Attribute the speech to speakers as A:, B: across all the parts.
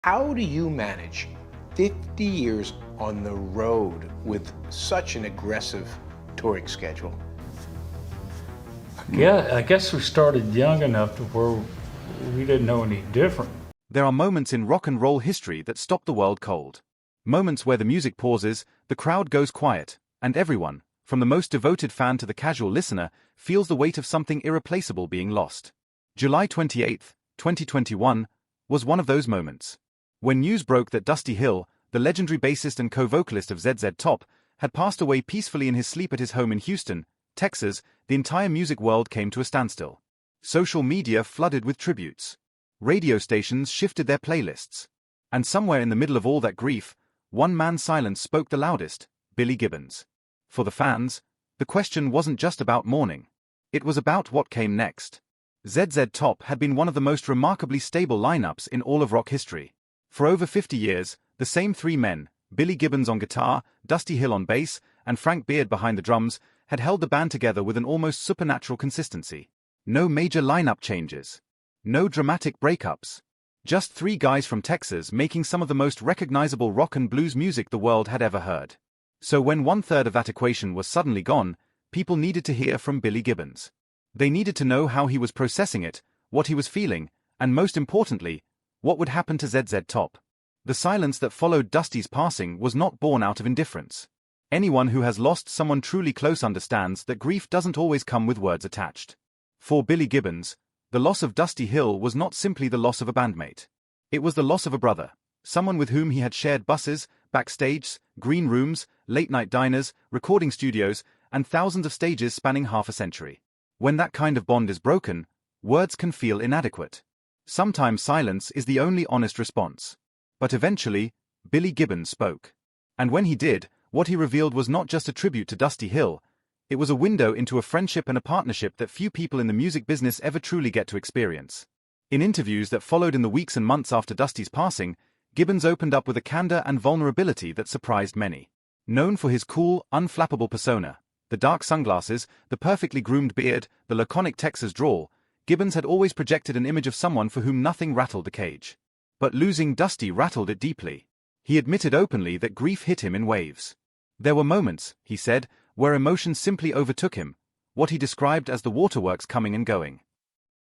A: How do you manage 50 years on the road with such an aggressive touring schedule?
B: Yeah, I guess we started young enough to where we didn't know any different.
C: There are moments in rock and roll history that stop the world cold. Moments where the music pauses, the crowd goes quiet, and everyone, from the most devoted fan to the casual listener, feels the weight of something irreplaceable being lost. July 28, 2021, was one of those moments. When news broke that Dusty Hill, the legendary bassist and co-vocalist of ZZ Top, had passed away peacefully in his sleep at his home in Houston, Texas, the entire music world came to a standstill. Social media flooded with tributes. Radio stations shifted their playlists. And somewhere in the middle of all that grief, one man's silence spoke the loudest: Billy Gibbons. For the fans, the question wasn't just about mourning. It was about what came next. ZZ Top had been one of the most remarkably stable lineups in all of rock history. For over 50 years, the same three men, Billy Gibbons on guitar, Dusty Hill on bass, and Frank Beard behind the drums, had held the band together with an almost supernatural consistency. No major lineup changes. No dramatic breakups. Just three guys from Texas making some of the most recognizable rock and blues music the world had ever heard. So when 1/3 of that equation was suddenly gone, people needed to hear from Billy Gibbons. They needed to know how he was processing it, what he was feeling, and most importantly, what would happen to ZZ Top. The silence that followed Dusty's passing was not born out of indifference. Anyone who has lost someone truly close understands that grief doesn't always come with words attached. For Billy Gibbons, the loss of Dusty Hill was not simply the loss of a bandmate. It was the loss of a brother, someone with whom he had shared buses, backstages, green rooms, late-night diners, recording studios, and thousands of stages spanning half a century. When that kind of bond is broken, words can feel inadequate. Sometimes silence is the only honest response. But eventually, Billy Gibbons spoke. And when he did, what he revealed was not just a tribute to Dusty Hill, it was a window into a friendship and a partnership that few people in the music business ever truly get to experience. In interviews that followed in the weeks and months after Dusty's passing, Gibbons opened up with a candor and vulnerability that surprised many. Known for his cool, unflappable persona, the dark sunglasses, the perfectly groomed beard, the laconic Texas drawl, Gibbons had always projected an image of someone for whom nothing rattled the cage. But losing Dusty rattled it deeply. He admitted openly that grief hit him in waves. There were moments, he said, where emotion simply overtook him, what he described as the waterworks coming and going.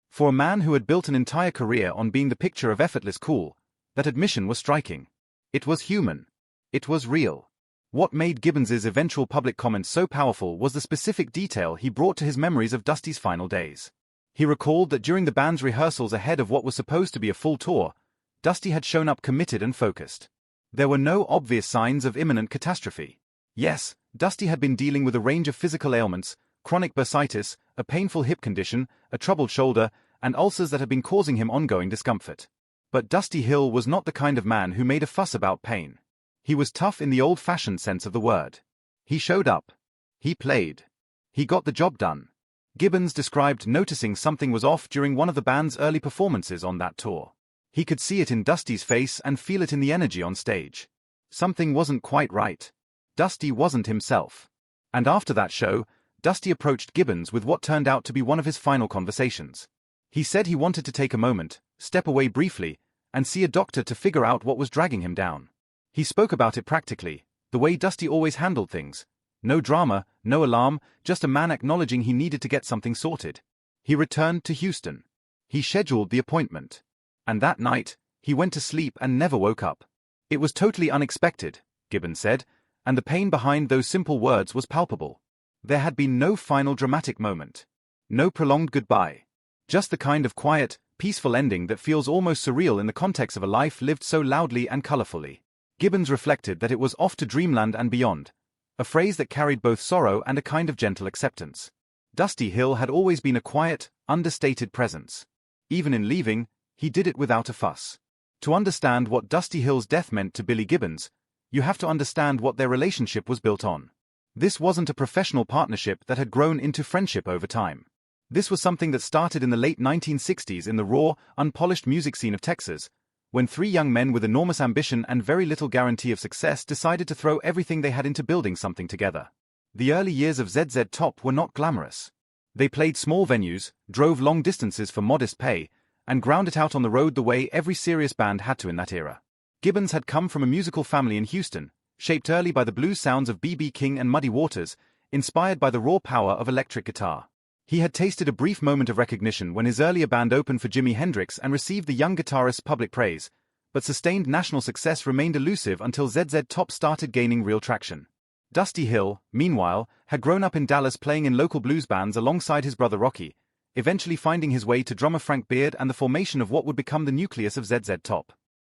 C: For a man who had built an entire career on being the picture of effortless cool, that admission was striking. It was human. It was real. What made Gibbons's eventual public comments so powerful was the specific detail he brought to his memories of Dusty's final days. He recalled that during the band's rehearsals ahead of what was supposed to be a full tour, Dusty had shown up committed and focused. There were no obvious signs of imminent catastrophe. Yes, Dusty had been dealing with a range of physical ailments, chronic bursitis, a painful hip condition, a troubled shoulder, and ulcers that had been causing him ongoing discomfort. But Dusty Hill was not the kind of man who made a fuss about pain. He was tough in the old-fashioned sense of the word. He showed up. He played. He got the job done. Gibbons described noticing something was off during one of the band's early performances on that tour. He could see it in Dusty's face and feel it in the energy on stage. Something wasn't quite right. Dusty wasn't himself. And after that show, Dusty approached Gibbons with what turned out to be one of his final conversations. He said he wanted to take a moment, step away briefly, and see a doctor to figure out what was dragging him down. He spoke about it practically, the way Dusty always handled things. No drama, no alarm, just a man acknowledging he needed to get something sorted. He returned to Houston. He scheduled the appointment. And that night, he went to sleep and never woke up. It was totally unexpected, Gibbons said, and the pain behind those simple words was palpable. There had been no final dramatic moment. No prolonged goodbye. Just the kind of quiet, peaceful ending that feels almost surreal in the context of a life lived so loudly and colorfully. Gibbons reflected that it was off to dreamland and beyond, a phrase that carried both sorrow and a kind of gentle acceptance. Dusty Hill had always been a quiet, understated presence. Even in leaving, he did it without a fuss. To understand what Dusty Hill's death meant to Billy Gibbons, you have to understand what their relationship was built on. This wasn't a professional partnership that had grown into friendship over time. This was something that started in the late 1960s in the raw, unpolished music scene of Texas, when three young men with enormous ambition and very little guarantee of success decided to throw everything they had into building something together. The early years of ZZ Top were not glamorous. They played small venues, drove long distances for modest pay, and ground it out on the road the way every serious band had to in that era. Gibbons had come from a musical family in Houston, shaped early by the blues sounds of B.B. King and Muddy Waters, inspired by the raw power of electric guitar. He had tasted a brief moment of recognition when his earlier band opened for Jimi Hendrix and received the young guitarist's public praise, but sustained national success remained elusive until ZZ Top started gaining real traction. Dusty Hill, meanwhile, had grown up in Dallas playing in local blues bands alongside his brother Rocky, eventually finding his way to drummer Frank Beard and the formation of what would become the nucleus of ZZ Top.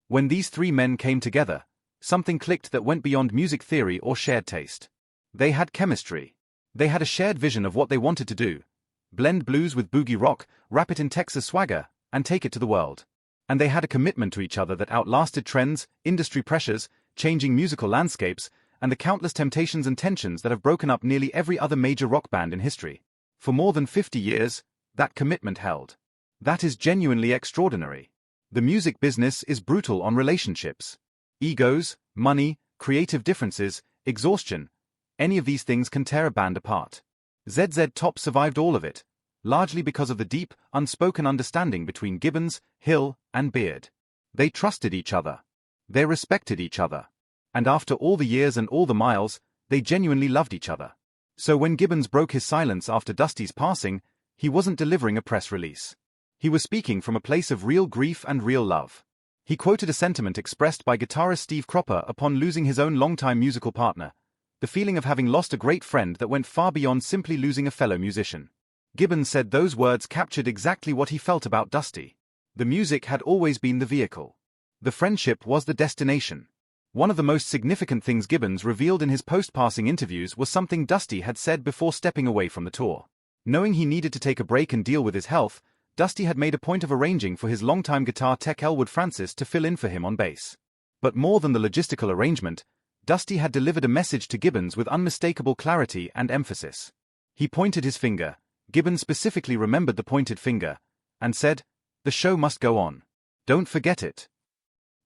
C: When these three men came together, something clicked that went beyond music theory or shared taste. They had chemistry. They had a shared vision of what they wanted to do: blend blues with boogie rock, wrap it in Texas swagger, and take it to the world. And they had a commitment to each other that outlasted trends, industry pressures, changing musical landscapes, and the countless temptations and tensions that have broken up nearly every other major rock band in history. For more than 50 years, that commitment held. That is genuinely extraordinary. The music business is brutal on relationships. Egos, money, creative differences, exhaustion, any of these things can tear a band apart. ZZ Top survived all of it, largely because of the deep, unspoken understanding between Gibbons, Hill, and Beard. They trusted each other. They respected each other. And after all the years and all the miles, they genuinely loved each other. So when Gibbons broke his silence after Dusty's passing, he wasn't delivering a press release. He was speaking from a place of real grief and real love. He quoted a sentiment expressed by guitarist Steve Cropper upon losing his own longtime musical partner, the feeling of having lost a great friend that went far beyond simply losing a fellow musician. Gibbons said those words captured exactly what he felt about Dusty. The music had always been the vehicle. The friendship was the destination. One of the most significant things Gibbons revealed in his post-passing interviews was something Dusty had said before stepping away from the tour. Knowing he needed to take a break and deal with his health, Dusty had made a point of arranging for his longtime guitar tech Elwood Francis to fill in for him on bass. But more than the logistical arrangement, Dusty had delivered a message to Gibbons with unmistakable clarity and emphasis. He pointed his finger. Gibbons specifically remembered the pointed finger, and said, "The show must go on. Don't forget it."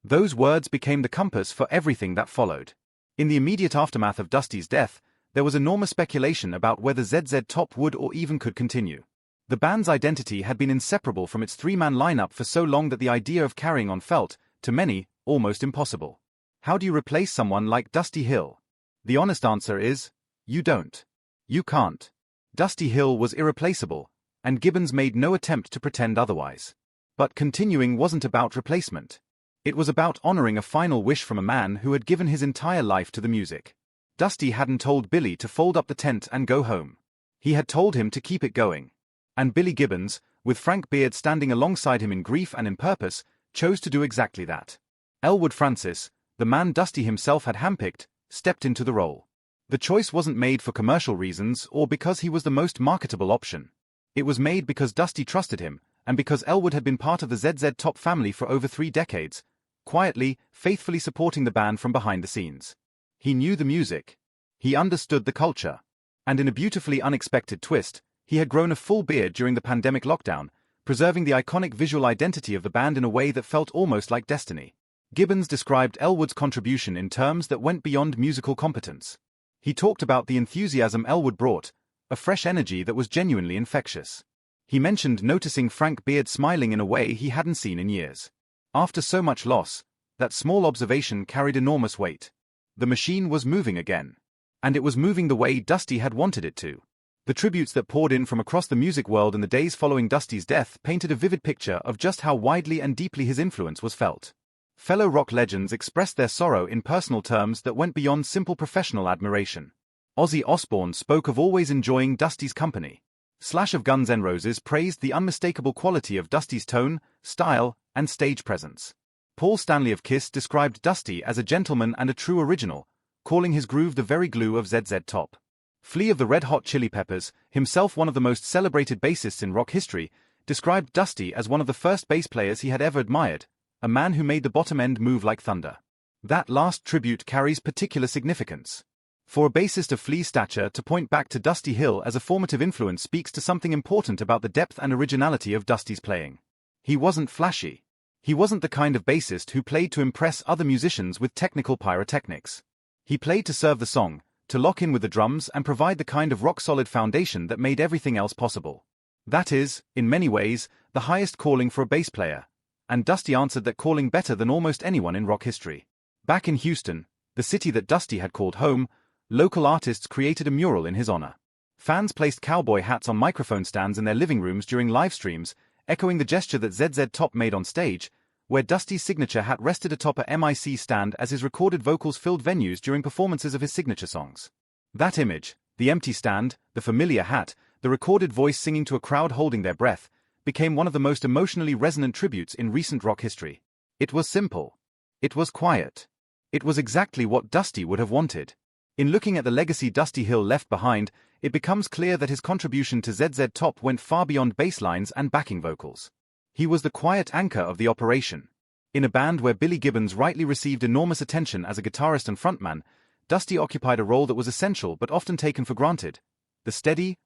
C: Those words became the compass for everything that followed. In the immediate aftermath of Dusty's death, there was enormous speculation about whether ZZ Top would or even could continue. The band's identity had been inseparable from its three-man lineup for so long that the idea of carrying on felt, to many, almost impossible. How do you replace someone like Dusty Hill? The honest answer is, you don't. You can't. Dusty Hill was irreplaceable, and Gibbons made no attempt to pretend otherwise. But continuing wasn't about replacement. It was about honoring a final wish from a man who had given his entire life to the music. Dusty hadn't told Billy to fold up the tent and go home. He had told him to keep it going. And Billy Gibbons, with Frank Beard standing alongside him in grief and in purpose, chose to do exactly that. Elwood Francis, the man Dusty himself had handpicked, stepped into the role. The choice wasn't made for commercial reasons or because he was the most marketable option. It was made because Dusty trusted him, and because Elwood had been part of the ZZ Top family for over 3 decades, quietly, faithfully supporting the band from behind the scenes. He knew the music. He understood the culture. And in a beautifully unexpected twist, he had grown a full beard during the pandemic lockdown, preserving the iconic visual identity of the band in a way that felt almost like destiny. Gibbons described Elwood's contribution in terms that went beyond musical competence. He talked about the enthusiasm Elwood brought, a fresh energy that was genuinely infectious. He mentioned noticing Frank Beard smiling in a way he hadn't seen in years. After so much loss, that small observation carried enormous weight. The machine was moving again. And it was moving the way Dusty had wanted it to. The tributes that poured in from across the music world in the days following Dusty's death painted a vivid picture of just how widely and deeply his influence was felt. Fellow rock legends expressed their sorrow in personal terms that went beyond simple professional admiration. Ozzy Osbourne spoke of always enjoying Dusty's company. Slash of Guns N' Roses praised the unmistakable quality of Dusty's tone, style, and stage presence. Paul Stanley of Kiss described Dusty as a gentleman and a true original, calling his groove the very glue of ZZ Top. Flea of the Red Hot Chili Peppers, himself one of the most celebrated bassists in rock history, described Dusty as one of the first bass players he had ever admired, a man who made the bottom end move like thunder. That last tribute carries particular significance. For a bassist of Flea's stature to point back to Dusty Hill as a formative influence speaks to something important about the depth and originality of Dusty's playing. He wasn't flashy. He wasn't the kind of bassist who played to impress other musicians with technical pyrotechnics. He played to serve the song, to lock in with the drums and provide the kind of rock-solid foundation that made everything else possible. That is, in many ways, the highest calling for a bass player, and Dusty answered that calling better than almost anyone in rock history. Back in Houston, the city that Dusty had called home, local artists created a mural in his honor. Fans placed cowboy hats on microphone stands in their living rooms during live streams, echoing the gesture that ZZ Top made on stage, where Dusty's signature hat rested atop a MIC stand as his recorded vocals filled venues during performances of his signature songs. That image, the empty stand, the familiar hat, the recorded voice singing to a crowd holding their breath, became one of the most emotionally resonant tributes in recent rock history. It was simple. It was quiet. It was exactly what Dusty would have wanted. In looking at the legacy Dusty Hill left behind, it becomes clear that his contribution to ZZ Top went far beyond bass lines and backing vocals. He was the quiet anchor of the operation. In a band where Billy Gibbons rightly received enormous attention as a guitarist and frontman, Dusty occupied a role that was essential but often taken for granted: the steady,